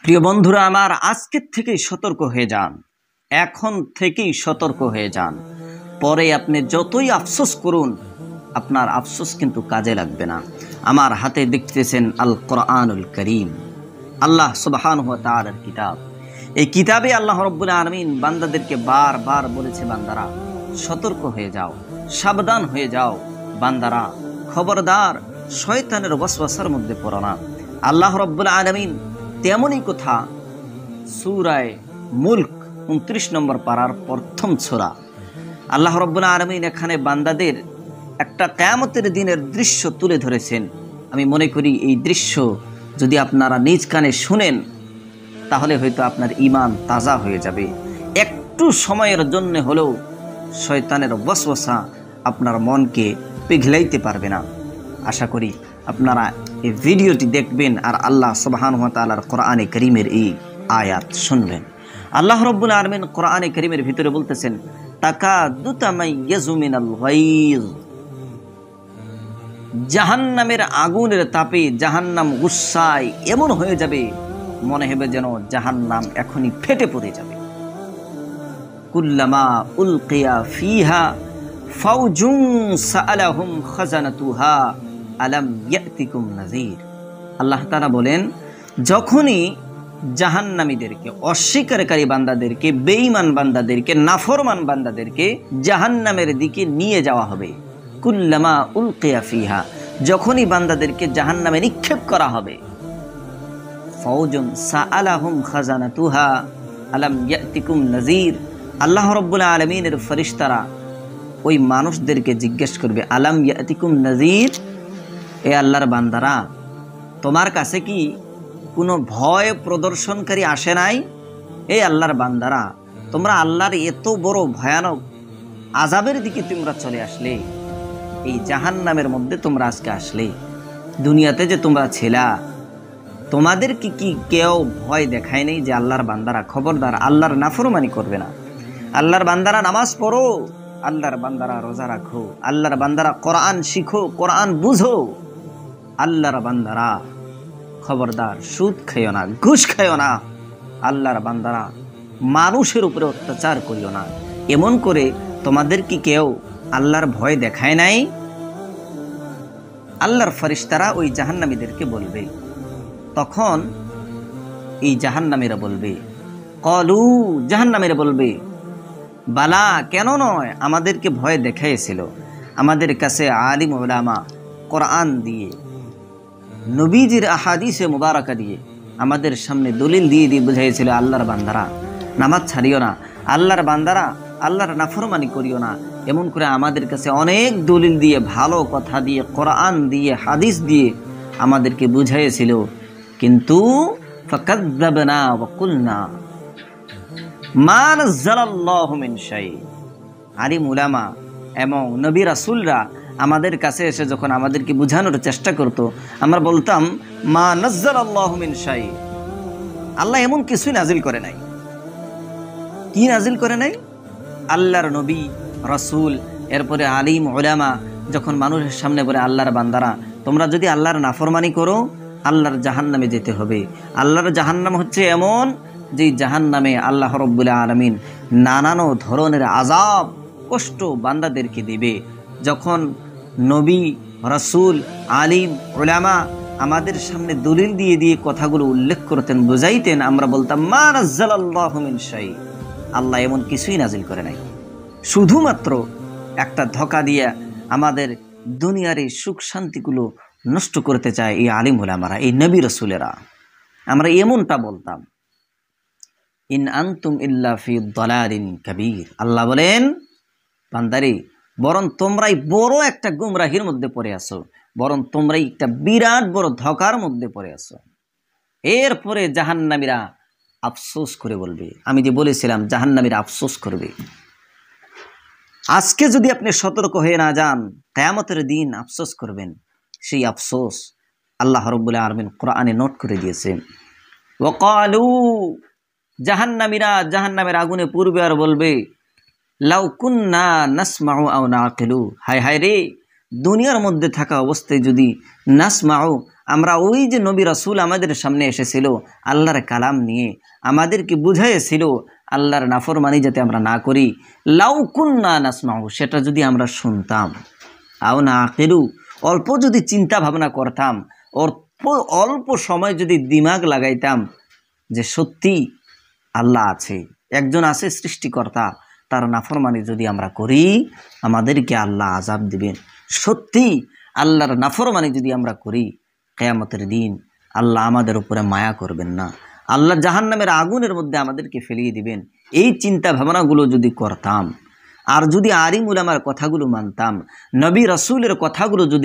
প্রিয় বন্ধুরা আমার, আজকের থেকেই সতর্ক হয়ে যান। এখন থেকেই সতর্ক হয়ে যান। পরে আপনি যতই আফসোস করুন, আপনার আফসোস কিন্তু কাজে লাগবে না। আমার হাতে দেখতেছেন আল কোরআনুল করিম, আল্লাহ সুবহানাহু ওয়া তাআলার কিতাব। এই কিতাবে আল্লাহ রাব্বুল আলামিন বান্দাদেরকে বারবার বলেছে, বান্দারা সতর্ক হয়ে যাও, সাবধান হয়ে যাও। বান্দারা খবরদার শয়তানের ওয়াসওয়াসার মধ্যে পড়ো না। আল্লাহ রাব্বুল আলামিন তেমনই কথা সূরা মুলক 29 নম্বর পারার প্রথম সূরা। আল্লাহ রাব্বুল আলামিন এখানে বান্দাদের একটা কিয়ামতের দিনের দৃশ্য তুলে ধরেছেন। আমি মনে করি এই দৃশ্য যদি আপনারা নিজ কানে শুনেন, তাহলে হয়তো আপনার ঈমান তাজা হয়ে যাবে। একটু সময়ের জন্য হলেও শয়তানের ওয়াসওয়াসা আপনার মনকে পিঘলাইতে পারবে না। আশা করি আপনারা এই ভিডিওটি দেখবেন আর আল্লাহ সুবহানাহু ওয়া তাআলার কোরআনে কারীমের এই আয়াত শুনবেন। আল্লাহ রাব্বুল আলামিন কোরআনে কারীমের ভিতরে বলতেছেন, তাকাদু তামাইয়াজু মিনাল গায়জ। জাহান্নামের আগুনের তাপে জাহান্নাম গুসায় এমন হয়ে যাবে, মনে হবে যেন জাহান্নাম এখনই ফেটে পড়ে যাবে। কুল্লামা উলকিয়া ফিহা ফাওজুন সাআলাহুম খাজানাতুহা আলাম ইয়াতিকুম নাযীর। আল্লাহ তাআলা বলেন, যখনই জাহান্নামীদেরকে, অস্বীকারী বান্দাদেরকে, বেঈমান বান্দাদেরকে, নাফরমান বান্দাদেরকে জাহান্নামের দিকে নিয়ে যাওয়া হবে। কুল্লামা উলকিয়া ফিহা, যখনই বান্দাদেরকে জাহান্নামে নিক্ষেপ করা হবে। ফাওজুন সাআলাহুম খাজানাতুহা আলাম ইয়াতিকুম নাযীর। আল্লাহ রাব্বুল আলামিনের ফেরেশতারা ওই মানুষদেরকে জিজ্ঞেস করবে, আলাম ইয়াতিকুম নাযীর, এ আল্লাহর বান্দারা, তোমার কাছে কি কোনো ভয় প্রদর্শনকারী আসে নাই? এই আল্লাহর বান্দারা, তোমরা আল্লাহর এত বড় ভয়ানক আযাবের দিকে তোমরা চলে আসলে, এই জাহান্নামের মধ্যে তোমরা আজকে আসলে। দুনিয়াতে যে তোমরা ছিলা, তোমাদের কি কেউ ভয় দেখায় নেই যে আল্লাহর বান্দারা খবরদার আল্লাহর নাফরমানি করবে না? আল্লাহর বান্দারা নামাজ পড়ো, আল্লাহর বান্দারা রোজা রাখো, আল্লাহর বান্দারা কোরআন শিখো, কোরআন বুঝো, আল্লাহর বান্দারা খবরদার সুদ খাইও না, ঘুষ খাইও না, আল্লাহর বান্দারা মানুষের উপরে অত্যাচার করিও না। এমন করে তোমাদের কি কেউ আল্লাহর ভয় দেখায় নাই? আল্লাহর ফেরেশতারা ওই জাহান্নামীদেরকে বলবে। তখন এই জাহান্নামীরা বলবে, ক্বালু, জাহান্নামীরা বলবে, বালা, কেন নয়, আমাদেরকে ভয় দেখাইছিল। আমাদের কাছে আলিম উলামা কোরআন দিয়ে, নবীজির আহাদিসে মুবারাকা দিয়ে আমাদের সামনে দলিল দিয়ে বুঝাইছিল, আল্লাহর বান্দারা নামাজ ছাড়িও না, আল্লাহর বান্দারা আল্লাহর নাফরমানি করিও না। এমন করে আমাদের কাছে অনেক দলিল দিয়ে, ভালো কথা দিয়ে, কোরআন দিয়ে, হাদিস দিয়ে আমাদেরকে বুঝাইছিল। কিন্তু ফাকাযযাবনা ওয়া কুলনা মা নাযালাল্লাহু মিন শাই। আলিম উলামা এবং নবী রাসূলরা আমাদের কাছে এসে যখন আমাদেরকে বোঝানোর চেষ্টা করত, আমরা বলতাম, মা নাযালাল্লাহু মিন শাই, আল্লাহ এমন কিছুই নাজিল করে নাই। কি নাজিল করে নাই? আল্লাহর নবী রাসূল, এরপরে আলিম উলামা যখন মানুষের সামনে বলে, আল্লাহর বান্দারা, তোমরা যদি আল্লাহর নাফরমানি করো, আল্লাহর জাহান্নামে যেতে হবে। আল্লাহর জাহান্নাম হচ্ছে এমন যে জাহান্নামে আল্লাহ রাব্বুল আলামিন নানান ধরনের আযাব, কষ্ট বান্দাদেরকে দিবে। যখন নবী রাসূল আলিম উলামা আমাদের সামনে দলিল দিয়ে কথাগুলো উল্লেখ করতেন, বুঝাইতেন, আমরা বলতাম, মা নাযালাল্লাহু মিন শাই, আল্লাহ এমন কিছুই নাজিল করে নাই। শুধুমাত্র একটা ধোঁকা দিয়ে আমাদের দুনিয়ার এই সুখ শান্তিগুলো নষ্ট করতে চায় এই আলিম উলামারা, এই নবী রাসূলেরা। আমরা এমনটা বলতাম, ইন আনতুম ইল্লা ফি দালালিন কাবীর। আল্লাহ বলেন, বান্দারে, বরং তোমরাই বড় একটা গুমরাহির মধ্যে পড়ে আছো, বরং তোমরাই একটা বিরাট বড় ধোঁকার মধ্যে পড়ে আছো। এরপরে জাহান্নামীরা আফসোস করে বলবে, আমি যে বলেছিলাম জাহান্নামীরা আফসোস করবে। আজকে যদি আপনি সতর্ক হয়ে না যান, কিয়ামতের দিন আফসোস করবেন। সেই আফসোস আল্লাহ রাব্বুল আলামিন কোরআনে নোট করে দিয়েছেন। ওয়াকালু, জাহান্নামীরা জাহান্নামের আগুনে পূর্বে আর বলবে, লাউ কুন্না নাসমাউ আও নাকিলু, হায় হায় রে, দুনিয়ার মধ্যে থাকা অবস্থায় যদি নাসমাউ, আমরা ওই যে নবী রাসূল আমাদের সামনে এসেছিল আল্লাহর কালাম নিয়ে, আমাদেরকে বুঝাইয়েছিল আল্লাহর নাফরমানি যাতে আমরা না করি, লাউ কুন্না নাসমাউ, সেটা যদি আমরা শুনতাম, আও না আকিলু, অল্প যদি চিন্তা ভাবনা করতাম, অল্প সময় যদি দিমাগ লাগাইতাম যে সত্যি আল্লাহ আছে, একজন আছে সৃষ্টিকর্তা, তার নাফরমানি যদি আমরা করি আমাদেরকে আল্লাহ আযাব দিবেন, সত্যি আল্লাহর নাফরমানি যদি আমরা করি কিয়ামতের দিন আল্লাহ আমাদের উপরে মায়া করবেন না, আল্লাহ জাহান্নামের আগুনের মধ্যে আমাদেরকে ফেলিয়ে দিবেন। এই চিন্তা ভাবনাগুলো যদি করতাম, আর যদি আলিম উলামার কথাগুলো মানতাম, নবী রাসূলের কথাগুলো যদি